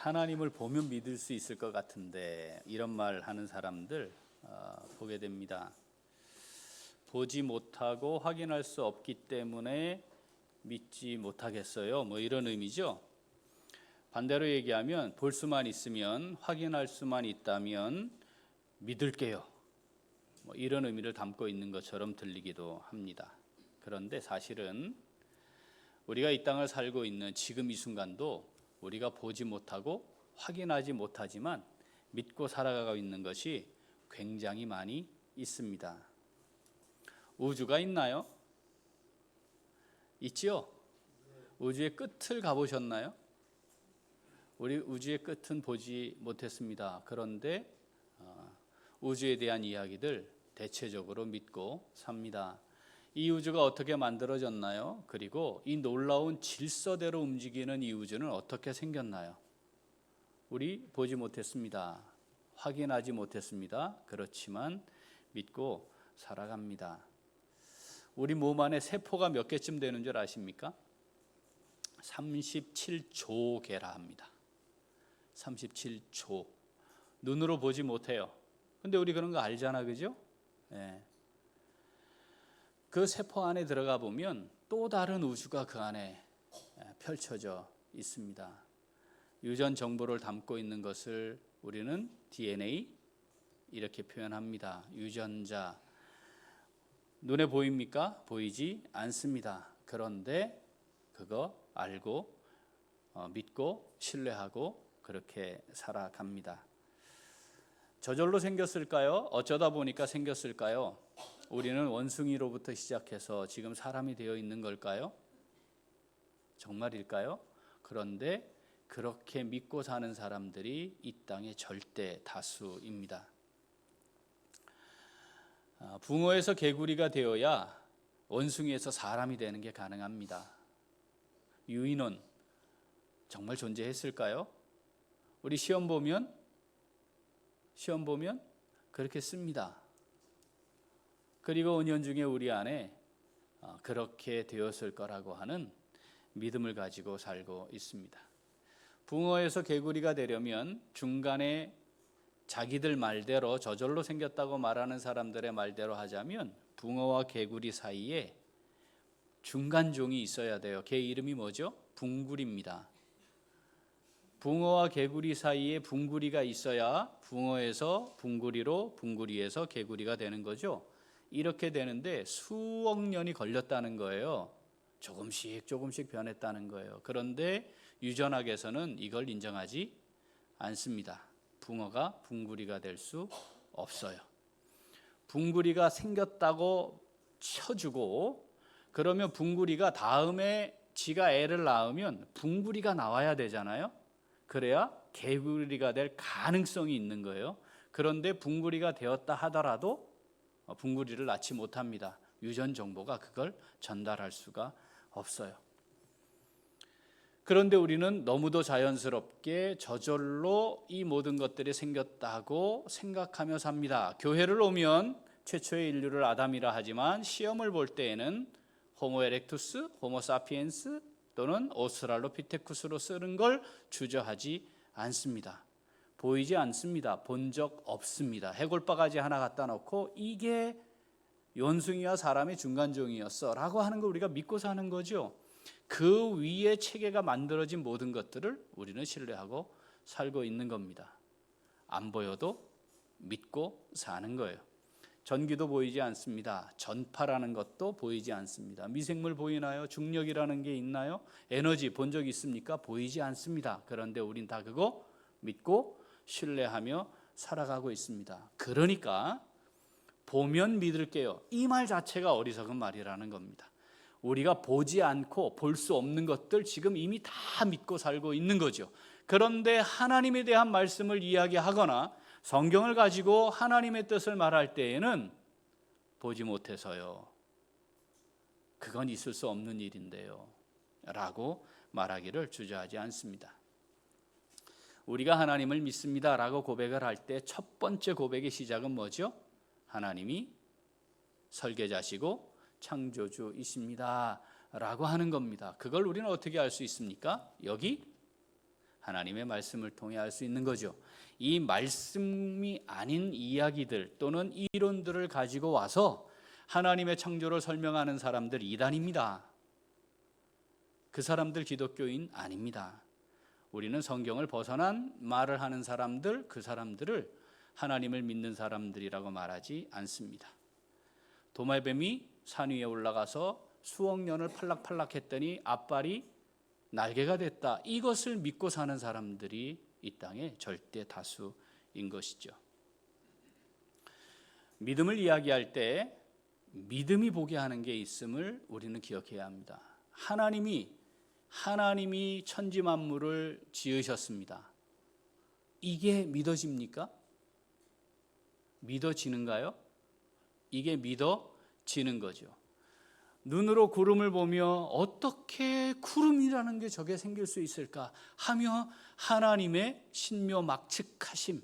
하나님을 보면 믿을 수 있을 것 같은데 이런 말 하는 사람들 보게 됩니다. 보지 못하고 확인할 수 없기 때문에 믿지 못하겠어요. 뭐 이런 의미죠. 반대로 얘기하면 볼 수만 있으면, 확인할 수만 있다면 믿을게요. 뭐 이런 의미를 담고 있는 것처럼 들리기도 합니다. 그런데 사실은 우리가 이 땅을 살고 있는 지금 이 순간도 우리가 보지 못하고 확인하지 못하지만 믿고 살아가고 있는 것이 굉장히 많이 있습니다. 우주가 있나요? 있지요? 우주의 끝을 가보셨나요? 우리 우주의 끝은 보지 못했습니다. 그런데 우주에 대한 이야기들 대체적으로 믿고 삽니다. 이 우주가 어떻게 만들어졌나요? 그리고 이 놀라운 질서대로 움직이는 이 우주는 어떻게 생겼나요? 우리 보지 못했습니다. 확인하지 못했습니다. 그렇지만 믿고 살아갑니다. 우리 몸 안에 세포가 몇 개쯤 되는 줄 아십니까? 37조 개라 합니다. 37조. 눈으로 보지 못해요. 근데 우리 그런 거 알잖아, 그죠? 네. 그 세포 안에 들어가 보면 또 다른 우주가 그 안에 펼쳐져 있습니다. 유전 정보를 담고 있는 것을 우리는 DNA 이렇게 표현합니다. 유전자. 눈에 보입니까? 보이지 않습니다. 그런데 그거 알고 믿고 신뢰하고 그렇게 살아갑니다. 저절로 생겼을까요? 어쩌다 보니까 생겼을까요? 우리는 원숭이로부터 시작해서 지금 사람이 되어 있는 걸까요? 정말일까요? 그런데 그렇게 믿고 사는 사람들이 이 땅의 절대 다수입니다. 붕어에서 개구리가 되어야 원숭이에서 사람이 되는 게 가능합니다. 유인원 정말 존재했을까요? 우리 시험 보면 그렇게 씁니다. 그리고 은연중에 우리 안에 그렇게 되었을 거라고 하는 믿음을 가지고 살고 있습니다. 붕어에서 개구리가 되려면 중간에 자기들 말대로 저절로 생겼다고 말하는 사람들의 말대로 하자면 붕어와 개구리 사이에 중간종이 있어야 돼요. 걔 이름이 뭐죠? 붕구리입니다. 붕어와 개구리 사이에 붕구리가 있어야 붕어에서 붕구리로, 붕구리에서 개구리가 되는 거죠. 이렇게 되는데 수억 년이 걸렸다는 거예요. 조금씩 변했다는 거예요. 그런데 유전학에서는 이걸 인정하지 않습니다. 붕어가 붕구리가 될 수 없어요. 붕구리가 생겼다고 쳐주고 그러면 붕구리가 다음에 지가 애를 낳으면 붕구리가 나와야 되잖아요. 그래야 개구리가 될 가능성이 있는 거예요. 그런데 붕구리가 되었다 하더라도 붕구리를 낳지 못합니다. 유전 정보가 그걸 전달할 수가 없어요. 그런데 우리는 너무도 자연스럽게 저절로 이 모든 것들이 생겼다고 생각하며 삽니다. 교회를 오면 최초의 인류를 아담이라 하지만 시험을 볼 때에는 호모 에렉투스, 호모 사피엔스 또는 오스트랄로피테쿠스로 쓰는 걸 주저하지 않습니다. 보이지 않습니다. 본 적 없습니다. 해골바가지 하나 갖다 놓고 이게 원숭이와 사람의 중간종이었어 라고 하는 걸 우리가 믿고 사는 거죠. 그 위에 체계가 만들어진 모든 것들을 우리는 신뢰하고 살고 있는 겁니다. 안 보여도 믿고 사는 거예요. 전기도 보이지 않습니다. 전파라는 것도 보이지 않습니다. 미생물 보이나요? 중력이라는 게 있나요? 에너지 본 적 있습니까? 보이지 않습니다. 그런데 우린 다 그거 믿고 신뢰하며 살아가고 있습니다. 그러니까 보면 믿을게요. 이 말 자체가 어리석은 말이라는 겁니다. 우리가 보지 않고 볼 수 없는 것들 지금 이미 다 믿고 살고 있는 거죠. 그런데 하나님에 대한 말씀을 이야기하거나 성경을 가지고 하나님의 뜻을 말할 때에는 보지 못해서요. 그건 있을 수 없는 일인데요. 라고 말하기를 주저하지 않습니다. 우리가 하나님을 믿습니다 라고 고백을 할 때 첫 번째 고백의 시작은 뭐죠? 하나님이 설계자시고 창조주이십니다 라고 하는 겁니다. 그걸 우리는 어떻게 알 수 있습니까? 여기 하나님의 말씀을 통해 알 수 있는 거죠. 이 말씀이 아닌 이야기들 또는 이론들을 가지고 와서 하나님의 창조를 설명하는 사람들 이단입니다. 그 사람들 기독교인 아닙니다. 우리는 성경을 벗어난 말을 하는 사람들, 그 사람들을 하나님을 믿는 사람들이라고 말하지 않습니다. 도마뱀이 산 위에 올라가서 수억 년을 팔락팔락 했더니 앞발이 날개가 됐다. 이것을 믿고 사는 사람들이 이 땅의 절대 다수인 것이죠. 믿음을 이야기할 때 믿음이 보게 하는 게 있음을 우리는 기억해야 합니다. 하나님이 천지 만물을 지으셨습니다. 이게 믿어집니까? 믿어지는가요? 이게 믿어지는 거죠. 눈으로 구름을 보며 어떻게 구름이라는 게 저게 생길 수 있을까 하며 하나님의 신묘막측하심,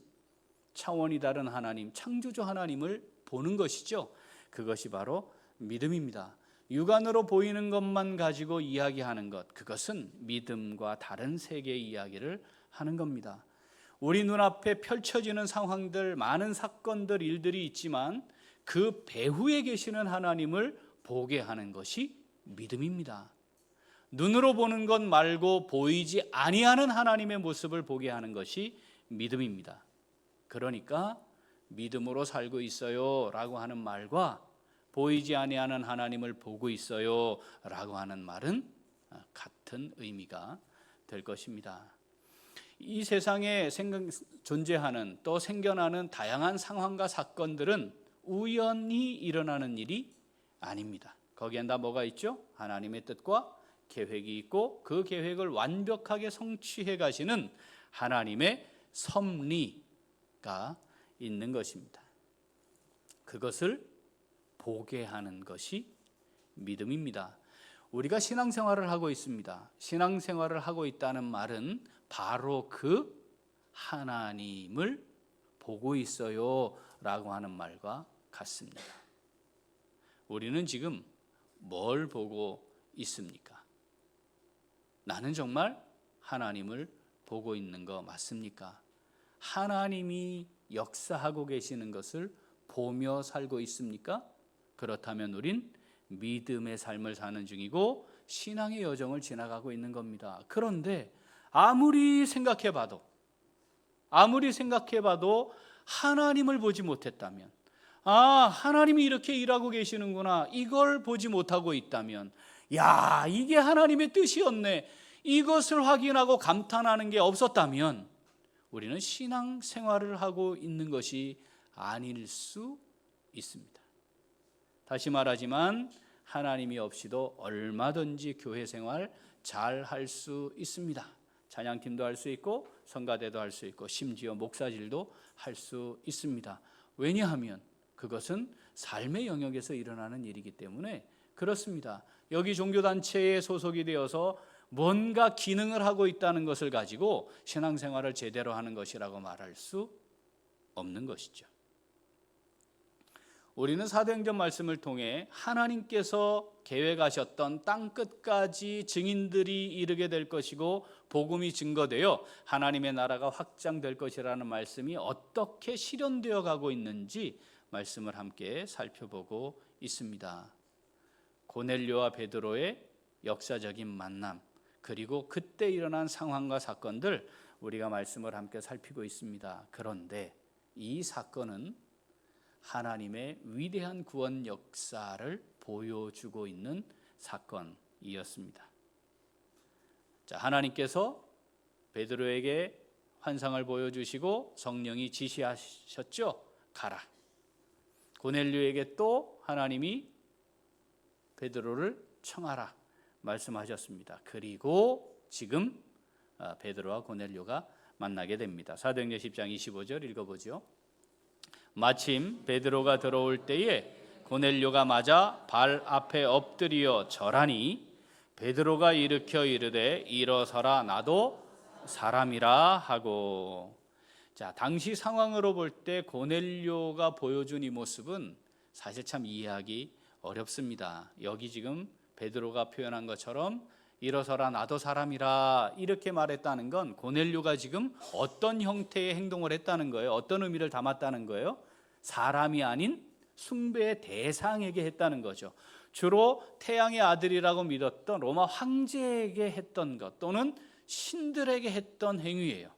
차원이 다른 하나님, 창조주 하나님을 보는 것이죠. 그것이 바로 믿음입니다. 육안으로 보이는 것만 가지고 이야기하는 것, 그것은 믿음과 다른 세계의 이야기를 하는 겁니다. 우리 눈앞에 펼쳐지는 상황들, 많은 사건들, 일들이 있지만 그 배후에 계시는 하나님을 보게 하는 것이 믿음입니다. 눈으로 보는 것 말고 보이지 아니하는 하나님의 모습을 보게 하는 것이 믿음입니다. 그러니까 믿음으로 살고 있어요 라고 하는 말과 보이지 아니하는 하나님을 보고 있어요 라고 하는 말은 같은 의미가 될 것입니다. 이 세상에 존재하는 또 생겨나는 다양한 상황과 사건들은 우연히 일어나는 일이 아닙니다. 거기엔 다 뭐가 있죠? 하나님의 뜻과 계획이 있고 그 계획을 완벽하게 성취해 가시는 하나님의 섭리가 있는 것입니다. 그것을 보게 하는 것이 믿음입니다. 우리가 신앙생활을 하고 있습니다. 신앙생활을 하고 있다는 말은 바로 그 하나님을 보고 있어요 라고 하는 말과 같습니다. 우리는 지금 뭘 보고 있습니까? 나는 정말 하나님을 보고 있는 거 맞습니까? 하나님이 역사하고 계시는 것을 보며 살고 있습니까? 그렇다면 우린 믿음의 삶을 사는 중이고 신앙의 여정을 지나가고 있는 겁니다. 그런데 아무리 생각해봐도 하나님을 보지 못했다면, 하나님이 이렇게 일하고 계시는구나, 이걸 보지 못하고 있다면, 야, 이게 하나님의 뜻이었네, 이것을 확인하고 감탄하는 게 없었다면 우리는 신앙생활을 하고 있는 것이 아닐 수 있습니다. 다시 말하지만 하나님이 없이도 얼마든지 교회 생활 잘 할 수 있습니다. 찬양팀도 할 수 있고 성가대도 할 수 있고 심지어 목사질도 할 수 있습니다. 왜냐하면 그것은 삶의 영역에서 일어나는 일이기 때문에 그렇습니다. 여기 종교단체에 소속이 되어서 뭔가 기능을 하고 있다는 것을 가지고 신앙생활을 제대로 하는 것이라고 말할 수 없는 것이죠. 우리는 사도행전 말씀을 통해 하나님께서 계획하셨던 땅끝까지 증인들이 이르게 될 것이고 복음이 증거되어 하나님의 나라가 확장될 것이라는 말씀이 어떻게 실현되어 가고 있는지 말씀을 함께 살펴보고 있습니다. 고넬료와 베드로의 역사적인 만남, 그리고 그때 일어난 상황과 사건들 우리가 말씀을 함께 살피고 있습니다. 그런데 이 사건은 하나님의 위대한 구원 역사를 보여주고 있는 사건이었습니다. 자, 하나님께서 베드로에게 환상을 보여주시고 성령이 지시하셨죠. 가라. 고넬료에게 또 하나님이 베드로를 청하라 말씀하셨습니다. 그리고 지금 베드로와 고넬료가 만나게 됩니다. 사도행전 10장 25절 읽어보죠. 마침 베드로가 들어올 때에 고넬료가 맞아 발 앞에 엎드려 절하니 베드로가 일으켜 이르되 일어서라, 나도 사람이라 하고. 자, 당시 상황으로 볼 때 고넬료가 보여준 이 모습은 사실 참 이해하기 어렵습니다. 여기 지금 베드로가 표현한 것처럼 일어서라 나도 사람이라 이렇게 말했다는 건 고넬료가 지금 어떤 형태의 행동을 했다는 거예요? 어떤 의미를 담았다는 거예요? 사람이 아닌 숭배의 대상에게 했다는 거죠. 주로 태양의 아들이라고 믿었던 로마 황제에게 했던 것 또는 신들에게 했던 행위예요.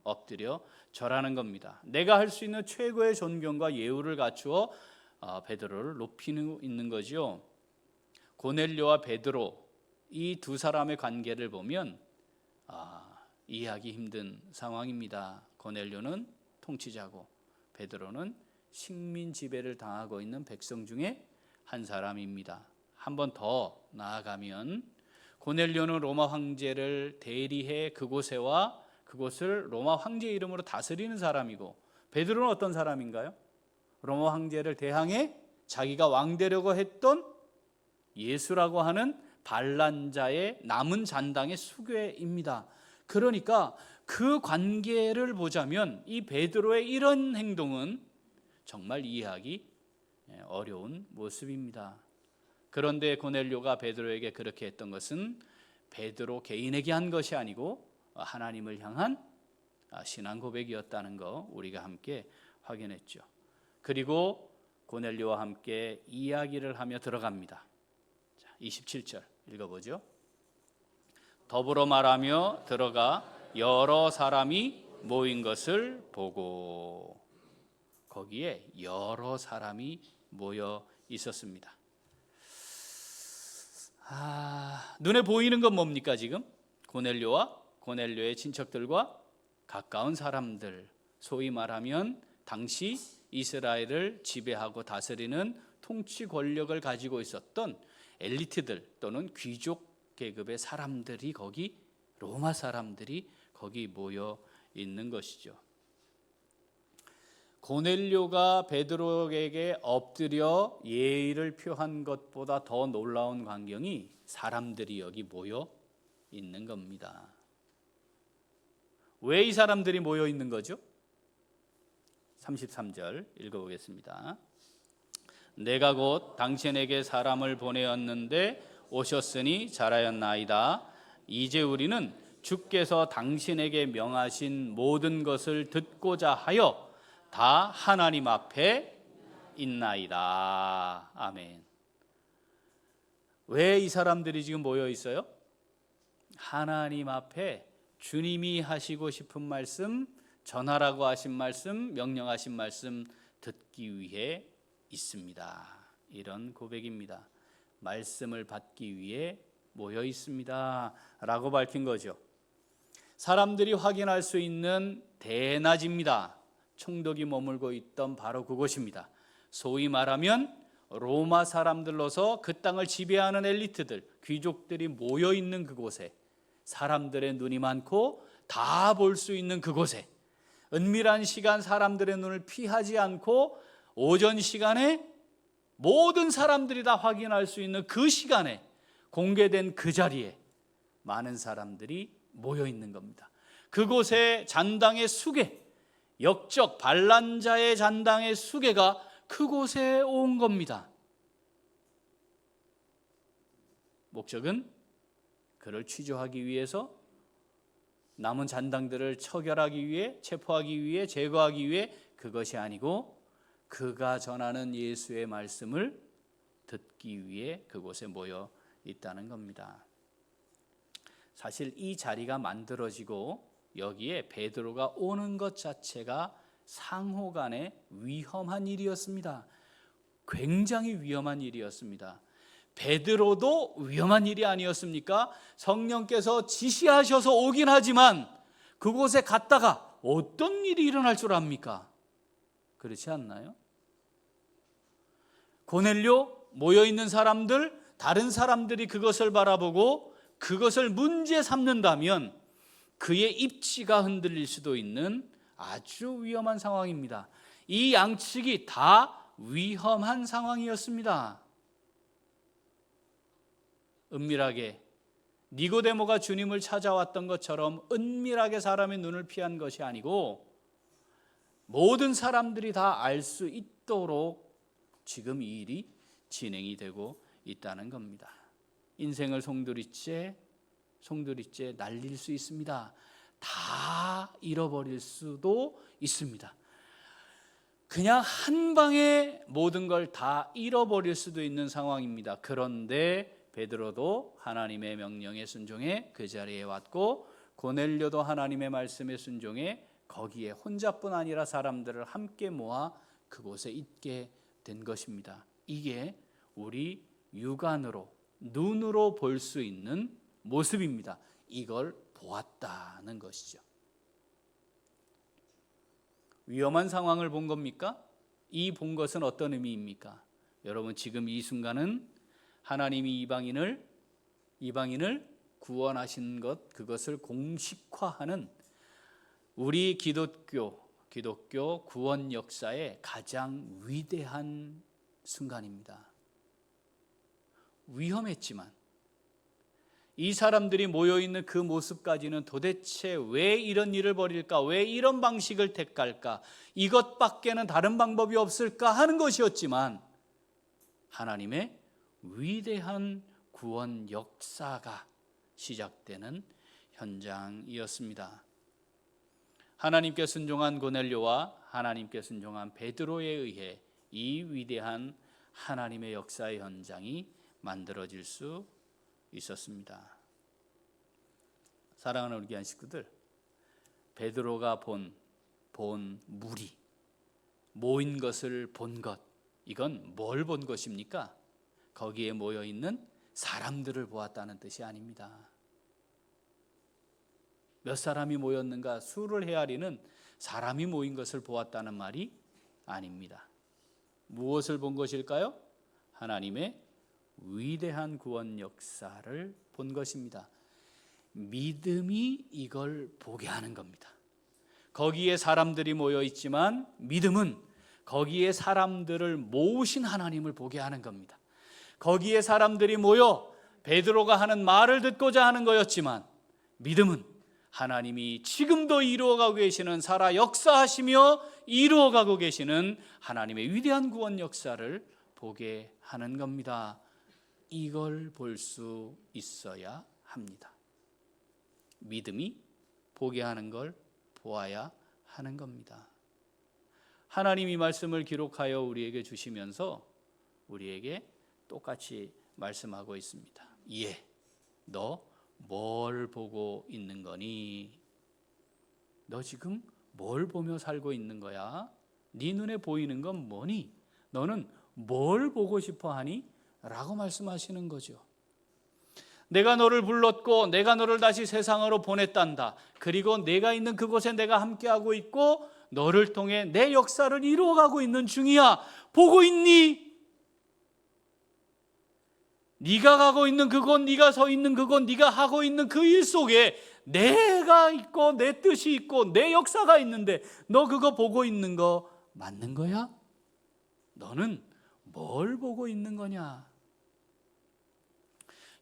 엎드려 절하는 겁니다. 내가 할 수 있는 최고의 존경과 예우를 갖추어 베드로를 높이는 있는 거죠. 고넬료와 베드로 이 두 사람의 관계를 보면 이해하기 힘든 상황입니다. 고넬료는 통치자고 베드로는 식민 지배를 당하고 있는 백성 중에 한 사람입니다. 한 번 더 나아가면 고넬료는 로마 황제를 대리해 그곳을 로마 황제 이름으로 다스리는 사람이고 베드로는 어떤 사람인가요? 로마 황제를 대항해 자기가 왕 되려고 했던 예수라고 하는 반란자의 남은 잔당의 수괴입니다. 그러니까 그 관계를 보자면 이 베드로의 이런 행동은 정말 이해하기 어려운 모습입니다. 그런데 고넬료가 베드로에게 그렇게 했던 것은 베드로 개인에게 한 것이 아니고 하나님을 향한 신앙 고백이었다는 거 우리가 함께 확인했죠. 그리고 고넬료와 함께 이야기를 하며 들어갑니다. 27절 읽어보죠. 더불어 말하며 들어가 여러 사람이 모인 것을 보고 거기에 여러 사람이 모여 있었습니다. 눈에 보이는 건 뭡니까 지금? 고넬료와 고넬료의 친척들과 가까운 사람들, 소위 말하면 당시 이스라엘을 지배하고 다스리는 통치 권력을 가지고 있었던 엘리트들 또는 귀족 계급의 사람들이 거기 로마 사람들이 거기 모여 있는 것이죠. 고넬료가 베드로에게 엎드려 예의를 표한 것보다 더 놀라운 광경이 사람들이 여기 모여 있는 겁니다. 왜 이 사람들이 모여 있는 거죠? 33절 읽어보겠습니다. 내가 곧 당신에게 사람을 보내었는데 오셨으니 잘하였나이다. 이제 우리는 주께서 당신에게 명하신 모든 것을 듣고자 하여 다 하나님 앞에 있나이다. 아멘. 왜 이 사람들이 지금 모여 있어요? 하나님 앞에 주님이 하시고 싶은 말씀, 전하라고 하신 말씀, 명령하신 말씀 듣기 위해 있습니다. 이런 고백입니다. 말씀을 받기 위해 모여 있습니다 라고 밝힌 거죠. 사람들이 확인할 수 있는 대낮입니다. 총독이 머물고 있던 바로 그곳입니다. 소위 말하면 로마 사람들로서 그 땅을 지배하는 엘리트들, 귀족들이 모여 있는 그곳에 사람들의 눈이 많고 다 볼 수 있는 그곳에 은밀한 시간 사람들의 눈을 피하지 않고 오전 시간에 모든 사람들이 다 확인할 수 있는 그 시간에 공개된 그 자리에 많은 사람들이 모여 있는 겁니다. 그곳에 잔당의 수괴, 역적 반란자의 잔당의 수괴가 그곳에 온 겁니다. 목적은 그를 취조하기 위해서, 남은 잔당들을 처결하기 위해, 체포하기 위해, 제거하기 위해, 그것이 아니고 그가 전하는 예수의 말씀을 듣기 위해 그곳에 모여 있다는 겁니다. 사실 이 자리가 만들어지고 여기에 베드로가 오는 것 자체가 상호간에 위험한 일이었습니다. 굉장히 위험한 일이었습니다. 베드로도 위험한 일이 아니었습니까? 성령께서 지시하셔서 오긴 하지만 그곳에 갔다가 어떤 일이 일어날 줄 압니까? 그렇지 않나요? 고넬료, 모여있는 사람들, 다른 사람들이 그것을 바라보고 그것을 문제 삼는다면 그의 입지가 흔들릴 수도 있는 아주 위험한 상황입니다. 이 양측이 다 위험한 상황이었습니다. 은밀하게 니고데모가 주님을 찾아왔던 것처럼 은밀하게 사람의 눈을 피한 것이 아니고 모든 사람들이 다 알 수 있도록 지금 이 일이 진행이 되고 있다는 겁니다. 인생을 송두리째 날릴 수 있습니다. 다 잃어버릴 수도 있습니다. 그냥 한 방에 모든 걸 다 잃어버릴 수도 있는 상황입니다. 그런데 베드로도 하나님의 명령에 순종해 그 자리에 왔고, 고넬료도 하나님의 말씀에 순종해 거기에 혼자뿐 아니라 사람들을 함께 모아 그곳에 있게 된 것입니다. 이게 우리 육안으로, 눈으로 볼 수 있는 모습입니다. 이걸 보았다는 것이죠. 위험한 상황을 본 겁니까? 이 본 것은 어떤 의미입니까? 여러분, 지금 이 순간은 하나님이 이방인을 구원하신 것, 그것을 공식화하는 우리 기독교 구원 역사의 가장 위대한 순간입니다. 위험했지만 이 사람들이 모여있는 그 모습까지는 도대체 왜 이런 일을 벌일까? 왜 이런 방식을 택할까? 이것밖에는 다른 방법이 없을까? 하는 것이었지만 하나님의 위대한 구원 역사가 시작되는 현장이었습니다. 하나님께 순종한 고넬료와 하나님께 순종한 베드로에 의해 이 위대한 하나님의 역사의 현장이 만들어질 수 있었습니다. 사랑하는 우리 귀한 식구들, 베드로가 본 무리, 모인 것을 본 것, 이건 뭘 본 것입니까? 거기에 모여있는 사람들을 보았다는 뜻이 아닙니다. 몇 사람이 모였는가 수를 헤아리는 사람이 모인 것을 보았다는 말이 아닙니다. 무엇을 본 것일까요? 하나님의 위대한 구원 역사를 본 것입니다. 믿음이 이걸 보게 하는 겁니다. 거기에 사람들이 모여 있지만 믿음은 거기에 사람들을 모으신 하나님을 보게 하는 겁니다. 거기에 사람들이 모여 베드로가 하는 말을 듣고자 하는 거였지만 믿음은 하나님이 지금도 이루어가고 계시는, 살아 역사하시며 이루어가고 계시는 하나님의 위대한 구원 역사를 보게 하는 겁니다. 이걸 볼 수 있어야 합니다. 믿음이 보게 하는 걸 보아야 하는 겁니다. 하나님이 이 말씀을 기록하여 우리에게 주시면서 우리에게 똑같이 말씀하고 있습니다. 예, 너 뭘 보고 있는 거니? 너 지금 뭘 보며 살고 있는 거야? 네 눈에 보이는 건 뭐니? 너는 뭘 보고 싶어 하니? 라고 말씀하시는 거죠. 내가 너를 불렀고 내가 너를 다시 세상으로 보냈단다. 그리고 내가 있는 그곳에 내가 함께하고 있고 너를 통해 내 역사를 이루어가고 있는 중이야. 보고 있니? 네가 가고 있는 그곳, 네가 서 있는 그곳, 네가 하고 있는 그 일 속에 내가 있고 내 뜻이 있고 내 역사가 있는데 너 그거 보고 있는 거 맞는 거야? 너는 뭘 보고 있는 거냐?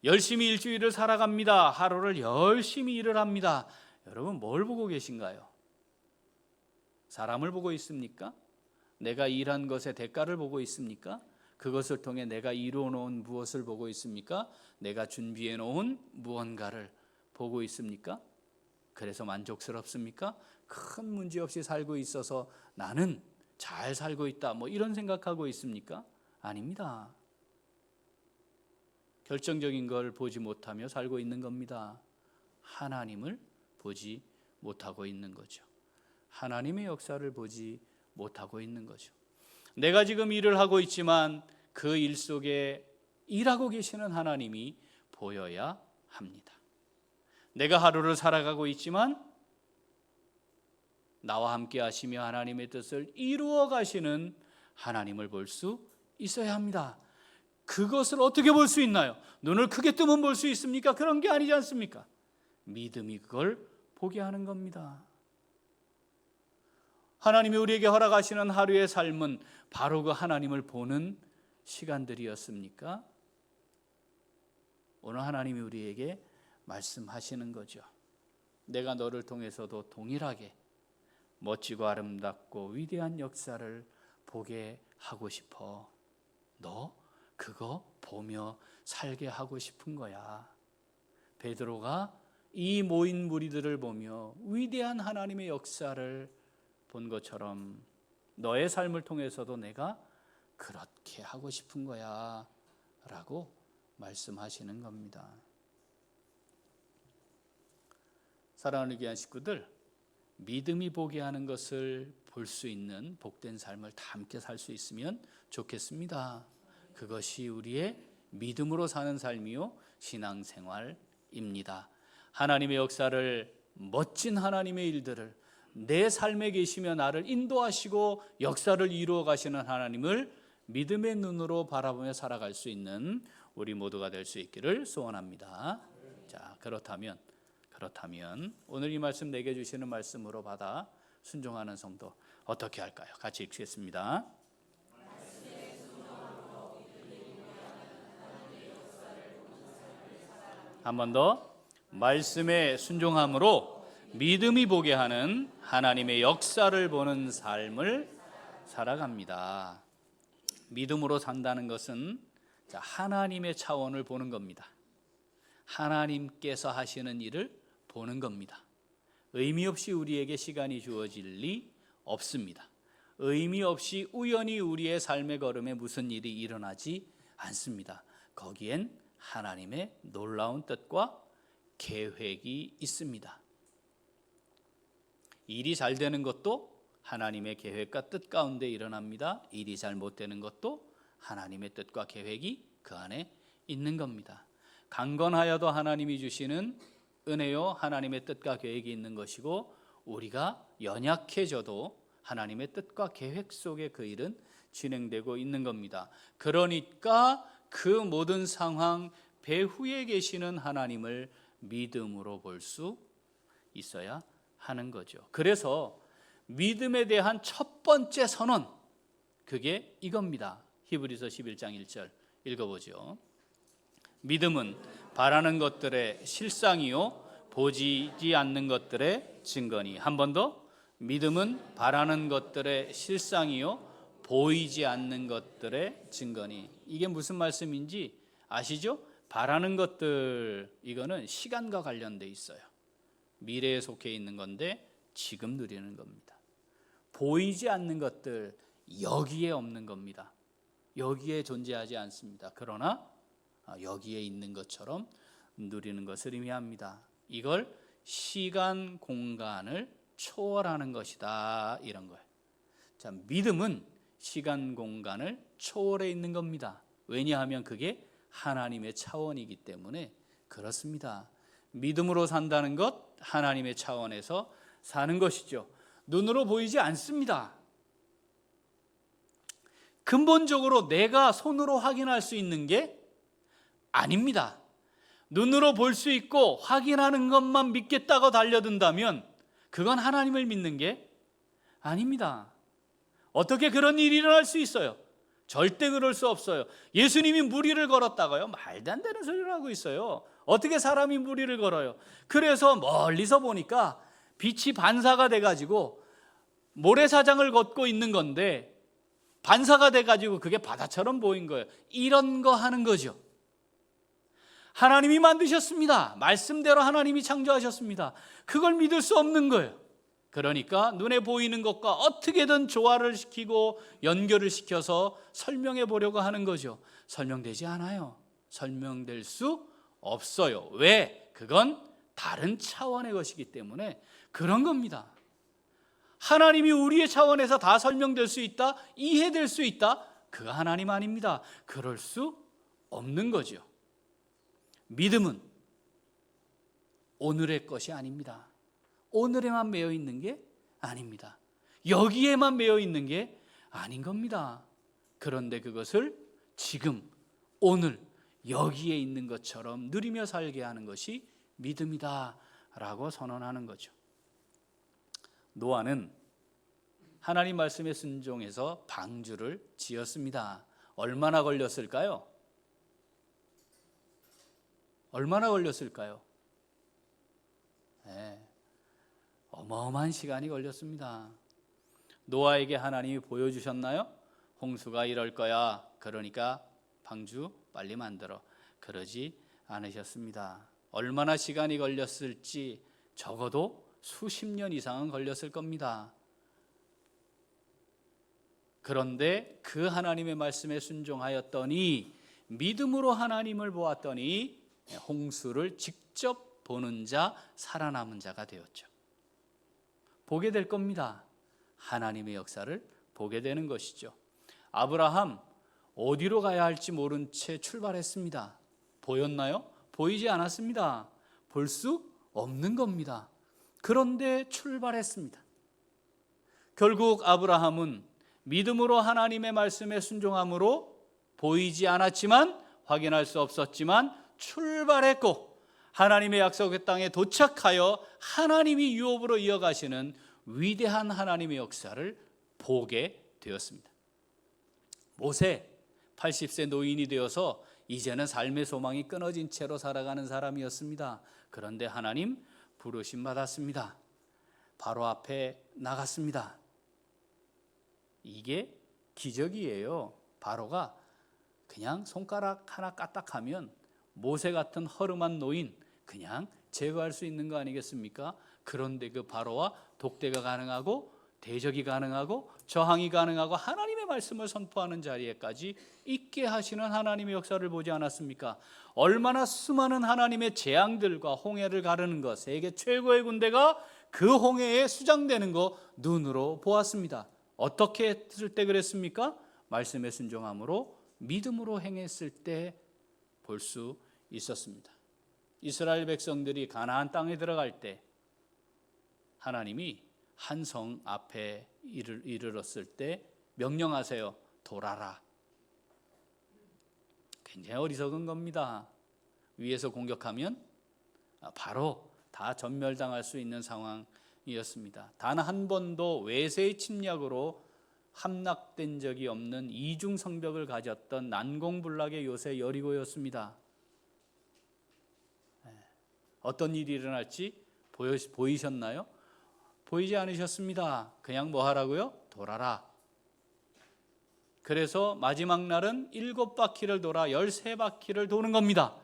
열심히 일주일을 살아갑니다. 하루를 열심히 일을 합니다. 여러분, 뭘 보고 계신가요? 사람을 보고 있습니까? 내가 일한 것의 대가를 보고 있습니까? 그것을 통해 내가 이루어 놓은 무엇을 보고 있습니까? 내가 준비해 놓은 무언가를 보고 있습니까? 그래서 만족스럽습니까? 큰 문제 없이 살고 있어서 나는 잘 살고 있다, 이런 생각하고 있습니까? 아닙니다. 결정적인 걸 보지 못하며 살고 있는 겁니다. 하나님을 보지 못하고 있는 거죠. 하나님의 역사를 보지 못하고 있는 거죠. 내가 지금 일을 하고 있지만 그 일 속에 일하고 계시는 하나님이 보여야 합니다. 내가 하루를 살아가고 있지만 나와 함께 하시며 하나님의 뜻을 이루어 가시는 하나님을 볼 수 있어야 합니다. 그것을 어떻게 볼 수 있나요? 눈을 크게 뜨면 볼 수 있습니까? 그런 게 아니지 않습니까? 믿음이 그걸 보게 하는 겁니다. 하나님이 우리에게 허락하시는 하루의 삶은 바로 그 하나님을 보는 시간들이었습니까? 오늘 하나님이 우리에게 말씀하시는 거죠. 내가 너를 통해서도 동일하게 멋지고 아름답고 위대한 역사를 보게 하고 싶어. 너 그거 보며 살게 하고 싶은 거야. 베드로가 이 모인 무리들을 보며 위대한 하나님의 역사를 본 것처럼 너의 삶을 통해서도 내가 그렇게 하고 싶은 거야 라고 말씀하시는 겁니다. 사랑하는 귀한 식구들, 믿음이 보게 하는 것을 볼 수 있는 복된 삶을 다 함께 살 수 있으면 좋겠습니다. 그것이 우리의 믿음으로 사는 삶이요 신앙생활입니다. 하나님의 역사를, 멋진 하나님의 일들을, 내 삶에 계시며 나를 인도하시고 역사를 이루어 가시는 하나님을 믿음의 눈으로 바라보며 살아갈 수 있는 우리 모두가 될 수 있기를 소원합니다. 자, 그렇다면 오늘 이 말씀 내게 주시는 말씀으로 받아 순종하는 성도 어떻게 할까요? 같이 읽겠습니다. 한 번 더. 말씀에 순종함으로 믿음이 보게 하는 하나님의 역사를 보는 삶을 살아갑니다. 믿음으로 산다는 것은 하나님의 차원을 보는 겁니다. 하나님께서 하시는 일을 보는 겁니다. 의미 없이 우리에게 시간이 주어질 리 없습니다. 의미 없이 우연히 우리의 삶의 걸음에 무슨 일이 일어나지 않습니다. 거기엔 하나님의 놀라운 뜻과 계획이 있습니다. 일이 잘 되는 것도 하나님의 계획과 뜻 가운데 일어납니다. 일이 잘 못 되는 것도 하나님의 뜻과 계획이 그 안에 있는 겁니다. 강건하여도 하나님이 주시는 은혜요 하나님의 뜻과 계획이 있는 것이고, 우리가 연약해져도 하나님의 뜻과 계획 속에 그 일은 진행되고 있는 겁니다. 그러니까 그 모든 상황 배후에 계시는 하나님을 믿음으로 볼 수 있어야 하는 거죠. 그래서 믿음에 대한 첫 번째 선언, 그게 이겁니다. 히브리서 11장 1절 읽어보죠. 믿음은 바라는 것들의 실상이요 보이지 않는 것들의 증거니. 한 번 더. 믿음은 바라는 것들의 실상이요 보이지 않는 것들의 증거니. 이게 무슨 말씀인지 아시죠? 바라는 것들, 이거는 시간과 관련돼 있어요. 미래에 속해 있는 건데 지금 누리는 겁니다. 보이지 않는 것들, 여기에 없는 겁니다. 여기에 존재하지 않습니다. 그러나 여기에 있는 것처럼 누리는 것을 의미합니다. 이걸 시간 공간을 초월하는 것이다, 이런 거예요. 자, 믿음은 시간 공간을 초월해 있는 겁니다. 왜냐하면 그게 하나님의 차원이기 때문에 그렇습니다. 믿음으로 산다는 것, 하나님의 차원에서 사는 것이죠. 눈으로 보이지 않습니다. 근본적으로 내가 손으로 확인할 수 있는 게 아닙니다. 눈으로 볼 수 있고 확인하는 것만 믿겠다고 달려든다면 그건 하나님을 믿는 게 아닙니다. 어떻게 그런 일이 일어날 수 있어요? 절대 그럴 수 없어요. 예수님이 무리를 걸었다고요? 말도 안 되는 소리를 하고 있어요. 어떻게 사람이 무리를 걸어요? 그래서 멀리서 보니까 빛이 반사가 돼가지고 모래사장을 걷고 있는 건데 반사가 돼가지고 그게 바다처럼 보인 거예요. 이런 거 하는 거죠. 하나님이 만드셨습니다. 말씀대로 하나님이 창조하셨습니다. 그걸 믿을 수 없는 거예요. 그러니까 눈에 보이는 것과 어떻게든 조화를 시키고 연결을 시켜서 설명해 보려고 하는 거죠. 설명되지 않아요. 설명될 수 없어요. 왜? 그건 다른 차원의 것이기 때문에 그런 겁니다. 하나님이 우리의 차원에서 다 설명될 수 있다, 이해될 수 있다, 그가 하나님 아닙니다. 그럴 수 없는 거죠. 믿음은 오늘의 것이 아닙니다. 오늘에만 매여 있는 게 아닙니다. 여기에만 매여 있는 게 아닌 겁니다. 그런데 그것을 지금 오늘 여기에 있는 것처럼 누리며 살게 하는 것이 믿음이다 라고 선언하는 거죠. 노아는 하나님 말씀에 순종해서 방주를 지었습니다. 얼마나 걸렸을까요? 얼마나 걸렸을까요? 네, 어마어마한 시간이 걸렸습니다. 노아에게 하나님이 보여주셨나요? 홍수가 이럴 거야. 그러니까 방주 빨리 만들어. 그러지 않으셨습니다. 얼마나 시간이 걸렸을지 적어도 수십 년 이상은 걸렸을 겁니다. 그런데 그 하나님의 말씀에 순종하였더니, 믿음으로 하나님을 보았더니 홍수를 직접 보는 자, 살아남은 자가 되었죠. 보게 될 겁니다. 하나님의 역사를 보게 되는 것이죠. 아브라함 어디로 가야 할지 모른 채 출발했습니다. 보였나요? 보이지 않았습니다. 볼 수 없는 겁니다. 그런데 출발했습니다. 결국 아브라함은 믿음으로 하나님의 말씀에 순종함으로 보이지 않았지만, 확인할 수 없었지만 출발했고, 하나님의 약속의 땅에 도착하여 하나님이 유업으로 이어가시는 위대한 하나님의 역사를 보게 되었습니다. 모세 80세 노인이 되어서 이제는 삶의 소망이 끊어진 채로 살아가는 사람이었습니다. 그런데 하나님 부르심 받았습니다. 바로 앞에 나갔습니다. 이게 기적이에요. 바로가 그냥 손가락 하나 까딱하면 모세 같은 허름한 노인 그냥 제거할 수 있는 거 아니겠습니까? 그런데 그 바로와 독대가 가능하고 대적이 가능하고 저항이 가능하고 하나님의 말씀을 선포하는 자리에까지 있게 하시는 하나님의 역사를 보지 않았습니까? 얼마나 수많은 하나님의 재앙들과 홍해를 가르는 것, 세계 최고의 군대가 그 홍해에 수장되는 거 눈으로 보았습니다. 어떻게 했을 때 그랬습니까? 말씀에 순종함으로 믿음으로 행했을 때 볼 수 있었습니다. 이스라엘 백성들이 가나안 땅에 들어갈 때 하나님이 한 성 앞에 이르렀을 때 명령하세요. 돌아라. 굉장히 어리석은 겁니다. 위에서 공격하면 바로 다 전멸당할 수 있는 상황이었습니다. 단 한 번도 외세의 침략으로 함락된 적이 없는 이중 성벽을 가졌던 난공불락의 요새 여리고였습니다. 어떤 일이 일어날지 보이셨나요? 보이지 않으셨습니다. 그냥 뭐 하라고요? 돌아라. 그래서 마지막 날은 7바퀴를 돌아 13바퀴를 도는 겁니다.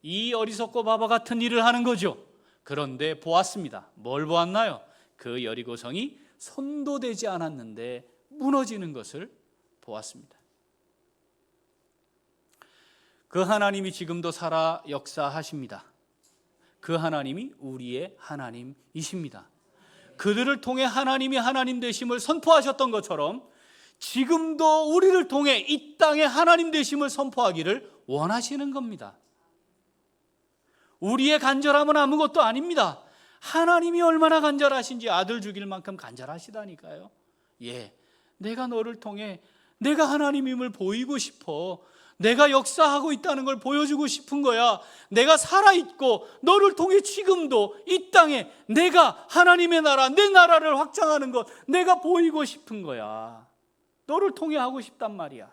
이 어리석고 바보 같은 일을 하는 거죠. 그런데 보았습니다. 뭘 보았나요? 그 여리고성이 손도 대지 않았는데 무너지는 것을 보았습니다. 그 하나님이 지금도 살아 역사하십니다. 그 하나님이 우리의 하나님이십니다. 그들을 통해 하나님이 하나님 되심을 선포하셨던 것처럼 지금도 우리를 통해 이 땅에 하나님 되심을 선포하기를 원하시는 겁니다. 우리의 간절함은 아무것도 아닙니다. 하나님이 얼마나 간절하신지 아들 죽일 만큼 간절하시다니까요. 내가 너를 통해 내가 하나님임을 보이고 싶어. 내가 역사하고 있다는 걸 보여주고 싶은 거야. 내가 살아있고 너를 통해 지금도 이 땅에 내가 하나님의 나라, 내 나라를 확장하는 것 내가 보이고 싶은 거야. 너를 통해 하고 싶단 말이야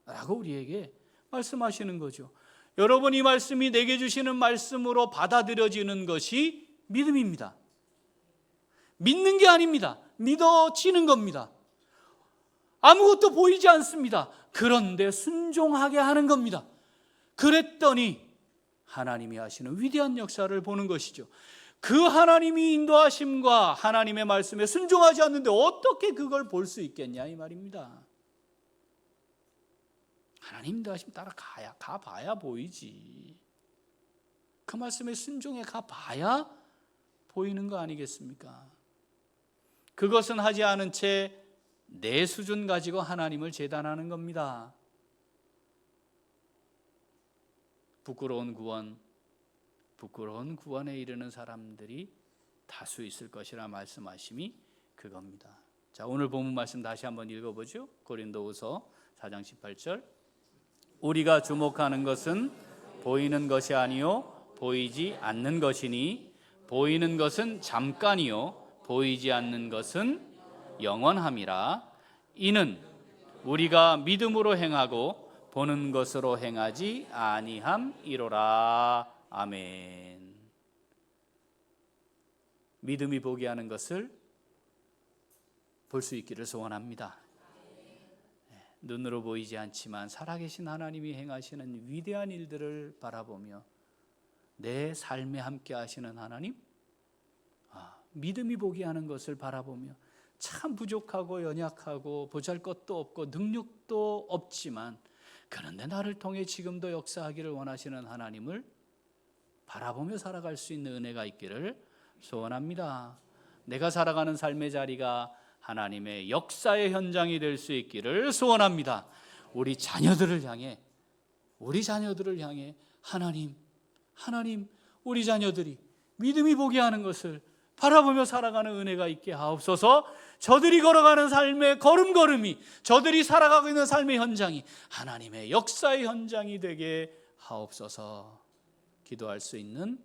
라고 우리에게 말씀하시는 거죠. 여러분, 이 말씀이 내게 주시는 말씀으로 받아들여지는 것이 믿음입니다. 믿는 게 아닙니다. 믿어지는 겁니다. 아무것도 보이지 않습니다. 그런데 순종하게 하는 겁니다. 그랬더니 하나님이 하시는 위대한 역사를 보는 것이죠. 그 하나님이 인도하심과 하나님의 말씀에 순종하지 않는데 어떻게 그걸 볼 수 있겠냐 이 말입니다. 하나님 인도하심 따라 가봐야 보이지. 그 말씀에 순종해 가봐야 보이는 거 아니겠습니까? 그것은 하지 않은 채 내 수준 가지고 하나님을 재단하는 겁니다. 부끄러운 구원에 이르는 사람들이 다수 있을 것이라 말씀하심이 그겁니다. 자, 오늘 본문 말씀 다시 한번 읽어보죠. 고린도후서 4장 18절. 우리가 주목하는 것은 보이는 것이 아니요 보이지 않는 것이니 보이는 것은 잠깐이요 보이지 않는 것은 영원함이라. 이는 우리가 믿음으로 행하고 보는 것으로 행하지 아니함이로라. 아멘. 믿음이 보게 하는 것을 볼 수 있기를 소원합니다. 눈으로 보이지 않지만 살아계신 하나님이 행하시는 위대한 일들을 바라보며 내 삶에 함께 하시는 하나님, 믿음이 보게 하는 것을 바라보며 참 부족하고 연약하고 보잘것도 없고 능력도 없지만 그런데 나를 통해 지금도 역사하기를 원하시는 하나님을 바라보며 살아갈 수 있는 은혜가 있기를 소원합니다. 내가 살아가는 삶의 자리가 하나님의 역사의 현장이 될 수 있기를 소원합니다. 우리 자녀들을 향해 하나님, 우리 자녀들이 믿음이 보게 하는 것을 바라보며 살아가는 은혜가 있게 하옵소서. 저들이 걸어가는 삶의 걸음걸음이, 저들이 살아가고 있는 삶의 현장이 하나님의 역사의 현장이 되게 하옵소서. 기도할 수 있는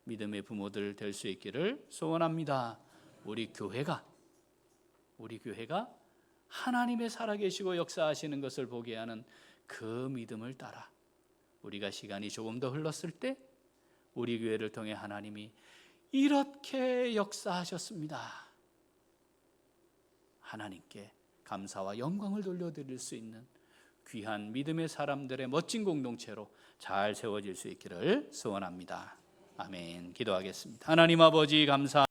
믿음의 부모들 될 수 있기를 소원합니다. 우리 교회가 하나님의 살아계시고 역사하시는 것을 보게 하는 그 믿음을 따라 우리가 시간이 조금 더 흘렀을 때 우리 교회를 통해 하나님이 이렇게 역사하셨습니다. 하나님께 감사와 영광을 돌려드릴 수 있는 귀한 믿음의 사람들의 멋진 공동체로 잘 세워질 수 있기를 소원합니다. 아멘. 기도하겠습니다. 하나님 아버지 감사합니다.